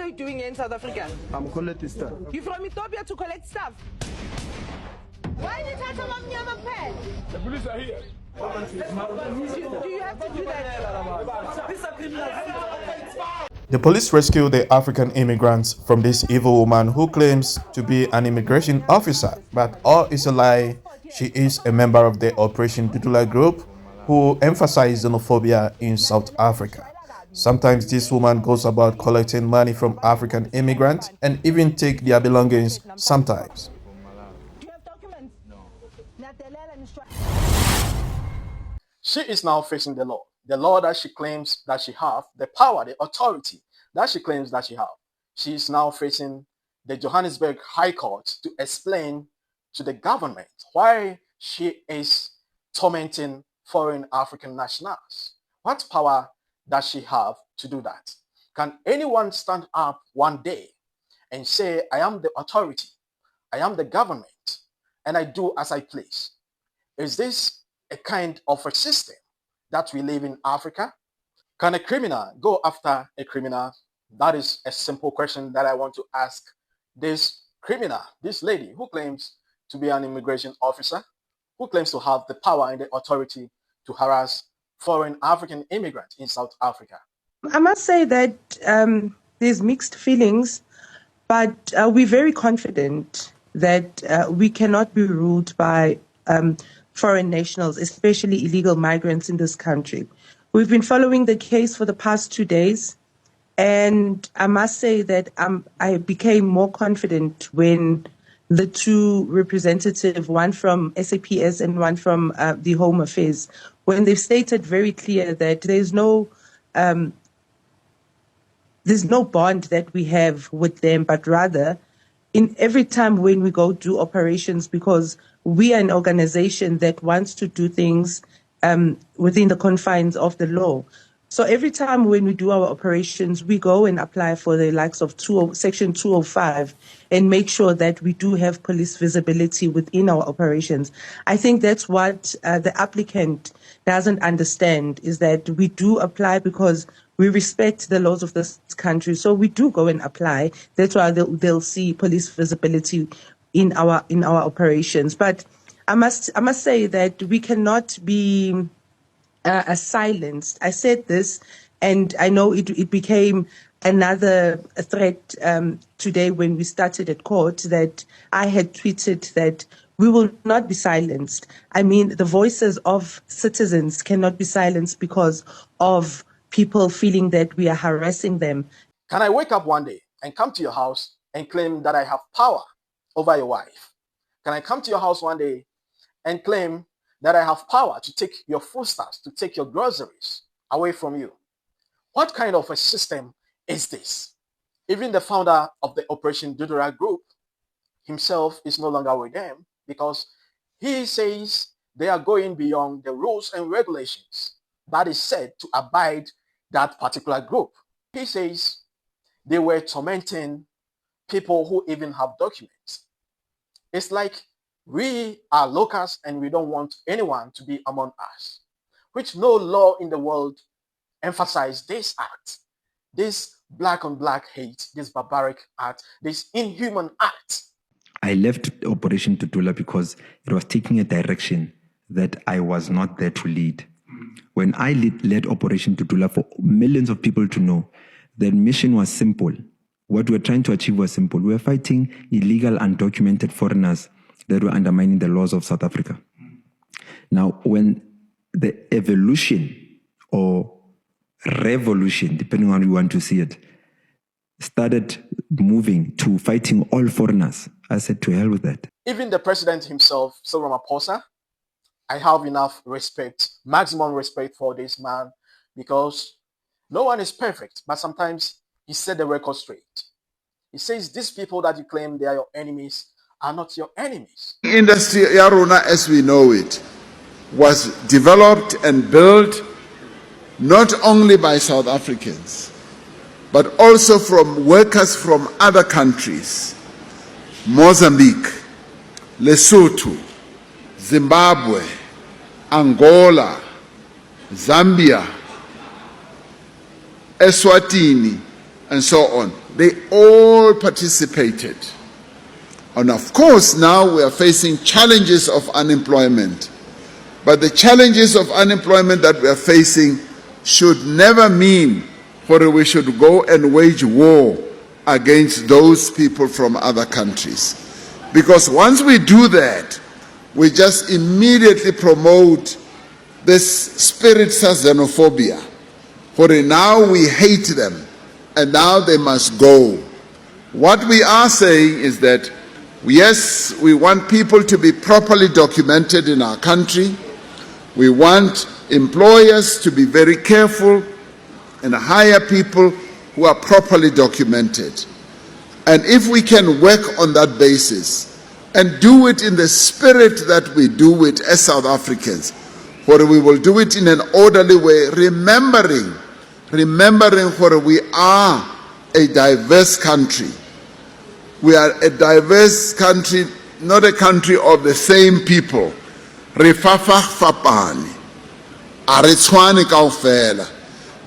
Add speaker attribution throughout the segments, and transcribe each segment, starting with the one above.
Speaker 1: you doing here in South Africa?
Speaker 2: I'm collecting stuff.
Speaker 1: You from Ethiopia to collect stuff? Why did you touch my pen?
Speaker 2: The police are here.
Speaker 1: Do you have to do that?
Speaker 3: The police rescued the African immigrants from this evil woman who claims to be an immigration officer, but all is a lie. She is a member of the Operation Dudula group who emphasize xenophobia in South Africa. Sometimes this woman goes about collecting money from African immigrants and even take their belongings sometimes.
Speaker 1: Do you have documents? No.
Speaker 4: She is now facing the law that she claims that she have, the power, the authority that she claims that she have. She is now facing the Johannesburg High Court to explain to the government why she is tormenting foreign African nationals. What power does she have to do that? Can anyone stand up one day and say, I am the authority, I am the government, and I do as I please? Is this a kind of a system that we live in Africa? Can a criminal go after a criminal? That is a simple question that I want to ask this criminal, this lady who claims to be an immigration officer, who claims to have the power and the authority to harass foreign African immigrants in South Africa.
Speaker 5: I must say that there's mixed feelings, but we're very confident that we cannot be ruled by foreign nationals, especially illegal migrants in this country. We've been following the case for the past 2 days, and I must say that I became more confident when the two representatives, one from SAPS and one from the Home Affairs, when they've stated very clear that there's no bond that we have with them, but rather in every time when we go do operations, because we are an organization that wants to do things within the confines of the law. So every time when we do our operations, we go and apply for the likes of Section 205 and make sure that we do have police visibility within our operations. I think that's what the applicant doesn't understand, is that we do apply because we respect the laws of this country. So we do go and apply. That's why they'll see police visibility in our operations. But I must say that we cannot be silenced. I said this, and I know it became another threat today when we started at court, that I had tweeted that we will not be silenced. I mean, the voices of citizens cannot be silenced because of people feeling that we are harassing them.
Speaker 4: Can I wake up one day and come to your house and claim that I have power over your wife? Can I come to your house one day and claim that I have power to take your foodstuffs, to take your groceries away from you? What kind of a system is this? Even the founder of the Operation Dudula group himself is no longer with them, because he says they are going beyond the rules and regulations that is said to abide that particular group. He says they were tormenting people who even have documents. It's like we are locals and we don't want anyone to be among us, which no law in the world emphasizes this act, this black on black hate, this barbaric act, this inhuman act.
Speaker 6: I left Operation Dudula because it was taking a direction that I was not there to lead. When I led Operation Dudula, for millions of people to know, the mission was simple. What we were trying to achieve was simple. We were fighting illegal, undocumented foreigners that were undermining the laws of South Africa. Now, when the evolution or revolution, depending on how you want to see it, started moving to fighting all foreigners, I said, to hell with that.
Speaker 4: Even the president himself, Cyril Ramaphosa, I have enough respect, maximum respect for this man, because no one is perfect, but sometimes he set the record straight. He says these people that you claim they are your enemies are not your enemies.
Speaker 7: Industry Yaruna, as we know it, was developed and built not only by South Africans, but also from workers from other countries: Mozambique, Lesotho, Zimbabwe, Angola, Zambia, Eswatini, and so on. They all participated. And of course, now we are facing challenges of unemployment. But the challenges of unemployment that we are facing should never mean that we should go and wage war against those people from other countries. Because once we do that, we just immediately promote this spirit of xenophobia. For now we hate them, and now they must go. What we are saying is that, yes, we want people to be properly documented in our country. We want employers to be very careful and hire people who are properly documented. And if we can work on that basis and do it in the spirit that we do it as South Africans, for we will do it in an orderly way, remembering where we are a diverse country. We are a diverse country, not a country of the same people.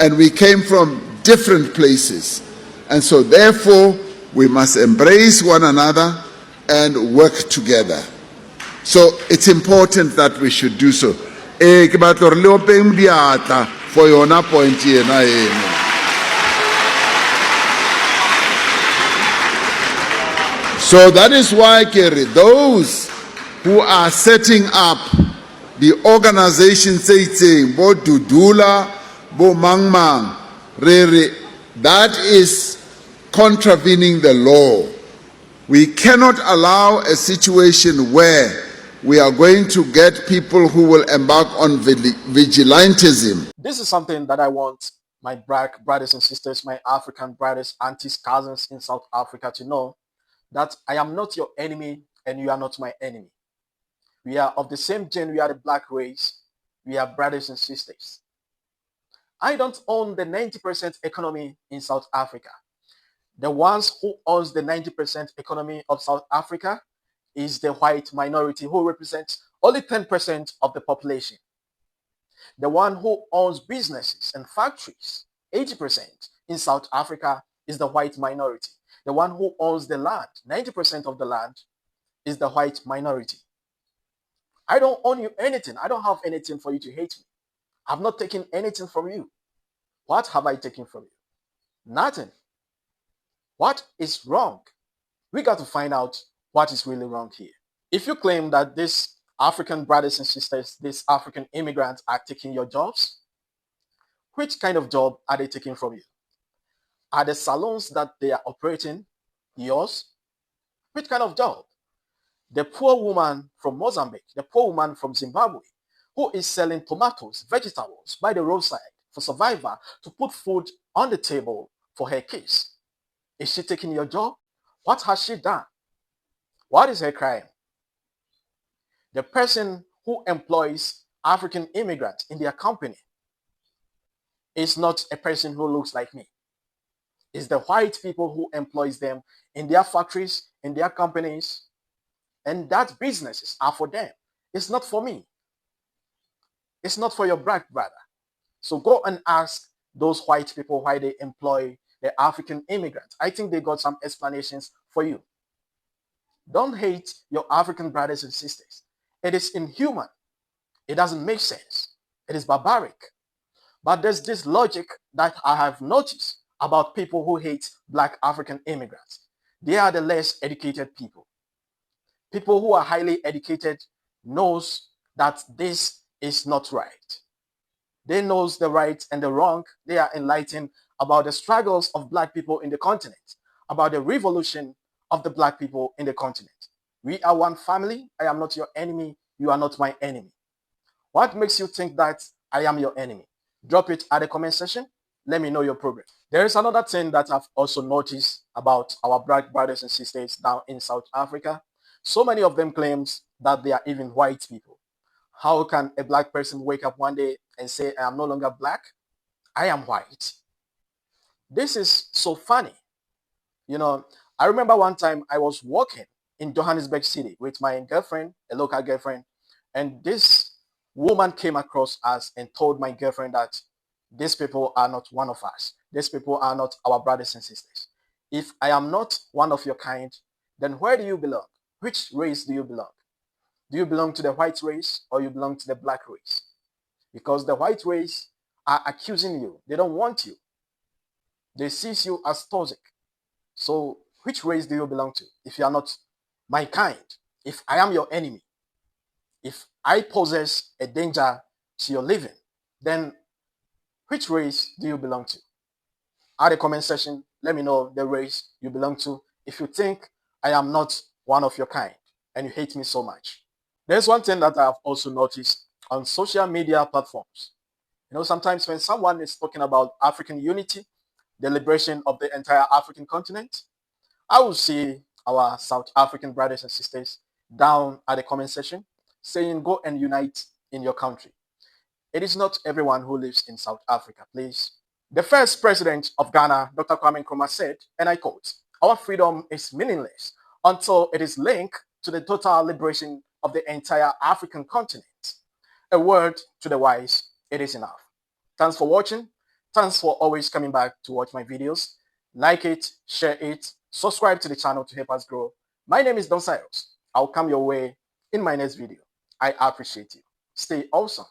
Speaker 7: And we came from different places. And so therefore, we must embrace one another and work together. So it's important that we should do so. For your point here. So that is why, Kerry, those who are setting up the organization saying, Bo Dudula, Bo Mangmang, that is contravening the law. We cannot allow a situation where we are going to get people who will embark on vigilantism.
Speaker 4: This is something that I want my black brothers and sisters, my African brothers, aunties, cousins in South Africa to know, that I am not your enemy and you are not my enemy. We are of the same gen, we are the black race, we are brothers and sisters. I don't own the 90% economy in South Africa. The ones who owns the 90% economy of South Africa is the white minority who represents only 10% of the population. The one who owns businesses and factories, 80% in South Africa, is the white minority. The one who owns the land, 90% of the land, is the white minority. I don't own you anything. I don't have anything for you to hate me. I've not taken anything from you. What have I taken from you? Nothing. What is wrong? We got to find out what is really wrong here. If you claim that these African brothers and sisters, these African immigrants are taking your jobs, which kind of job are they taking from you? Are the salons that they are operating yours? Which kind of job? The poor woman from Mozambique, the poor woman from Zimbabwe, who is selling tomatoes, vegetables by the roadside for survival to put food on the table for her kids. Is she taking your job? What has she done? What is her crime? The person who employs African immigrants in their company is not a person who looks like me. It's the white people who employs them in their factories, in their companies, and that businesses are for them. It's not for me. It's not for your black brother. So go and ask those white people why they employ the African immigrants. I think they got some explanations for you. Don't hate your African brothers and sisters. It is inhuman. It doesn't make sense. It is barbaric. But there's this logic that I have noticed about people who hate black African immigrants. They are the less educated people. People who are highly educated knows that this is not right. They knows the right and the wrong. They are enlightened about the struggles of black people in the continent, about the revolution of the black people in the continent. We are one family. I am not your enemy. You are not my enemy. What makes you think that I am your enemy? Drop it at the comment section. Let me know your progress. There is another thing that I've also noticed about our black brothers and sisters down in South Africa. So many of them claims that they are even white people. How can a black person wake up one day and say, I am no longer black? I am white. This is so funny. You know, I remember one time I was walking in Johannesburg City with my girlfriend, a local girlfriend, and this woman came across us and told my girlfriend that these people are not one of us. These people are not our brothers and sisters. If I am not one of your kind, then where do you belong? Which race do you belong? Do you belong to the white race or you belong to the black race? Because the white race are accusing you. They don't want you. They see you as toxic. So which race do you belong to? If you are not my kind, if I am your enemy, if I possess a danger to your living, then which race do you belong to? Add a comment section. Let me know the race you belong to. If you think I am not one of your kind and you hate me so much. There's one thing that I've also noticed on social media platforms. Sometimes when someone is talking about African unity, the liberation of the entire African continent, I will see our South African brothers and sisters down at the comment section saying, go and unite in your country. It is not everyone who lives in South Africa, please. The first president of Ghana, Dr. Kwame Nkrumah, said, and I quote, "Our freedom is meaningless until it is linked to the total liberation of the entire African continent." A word to the wise, it is enough. Thanks for watching. Thanks for always coming back to watch my videos. Like it, share it, subscribe to the channel to help us grow. My name is Don Cyrus. I'll come your way in my next video. I appreciate you. Stay awesome.